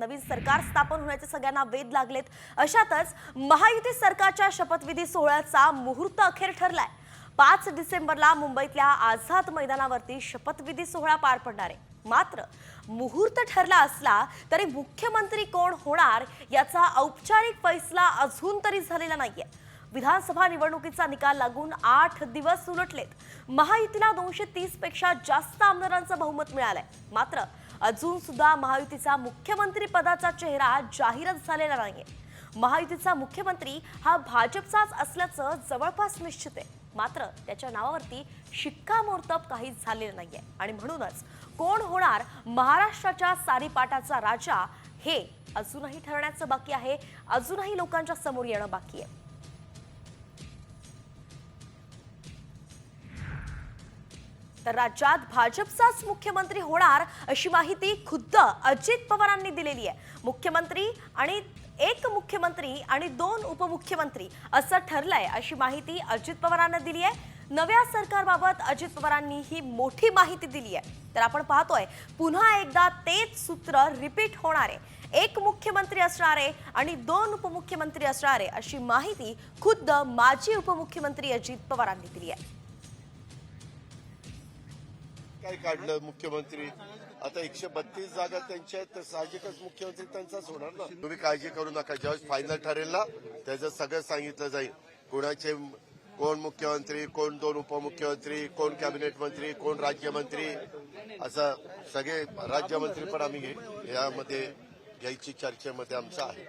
नवीन सरकार स्थापन होण्याचे सगळ्यांना वेध लागलेत। अशातच महायुती सरकारच्या शपथविधी सोहळ्याचा मुहूर्त अखेर ठरलाय। 5 डिसेंबरला मुंबईतल्या आझाद मैदानावरती शपथविधी सोहळा पार पडणार आहे। मात्र मुहूर्त ठरला असला तरी मुख्यमंत्री कोण होणार याचा औपचारिक फैसला अजून तरी झालेला नाहीये। विधानसभा निवडणुकीचा निकाल लागून 8 दिवस उलटलेत। महायुतीला 230 पेक्षा जास्त आमदारांचं बहुमत मिळालंय। मात्र अजून सुद्धा महायुतीचा मुख्यमंत्री पदाचा चेहरा जाहीरच झालेला नाहीये। महायुतीचा मुख्यमंत्री हा भाजपचाच असल्याचं जवळपास निश्चित आहे। मात्र त्याच्या नावावरती शिक्कामोर्तब काहीच झालेलं नाहीये आणि म्हणूनच कोण होणार महाराष्ट्राच्या सारीपाटाचा राजा हे अजूनही ठरण्याचं बाकी आहे, अजूनही लोकांच्या समोर येणं बाकी आहे। तर राज्यात भाजपचाच मुख्यमंत्री होणार अशी माहिती खुद्द अजित पवारांनी दिलेली आहे। मुख्यमंत्री आणि एक मुख्यमंत्री आणि 2 उपमुख्यमंत्री असं ठरलंय अशी माहिती अजित पवारांनी दिली आहे। नव्या सरकारबाबत अजित पवारांनी ही मोठी माहिती दिली आहे। तर आपण पाहतोय पुन्हा एकदा तेच सूत्र रिपीट होणार आहे। एक मुख्यमंत्री असणार आहे आणि 2 उपमुख्यमंत्री असणार आहे अशी माहिती खुद्द माजी उपमुख्यमंत्री अजित पवारांनी दिली आहे। काय काढलं मुख्यमंत्री आता 132 जागा त्यांच्या आहेत तर साहजिकच मुख्यमंत्री त्यांचाच होणार ना। तुम्ही काळजी करू नका, ज्यावेळेस फायनल ठरेल ना त्याचं सगळं सांगितलं जाईल। कोण मुख्यमंत्री, कोण 2 उपमुख्यमंत्री, कोण कॅबिनेट मंत्री, कोण राज्यमंत्री, असं सगळे राज्यमंत्री पण आम्ही यामध्ये घ्यायची चर्चेमध्ये आमचं आहे।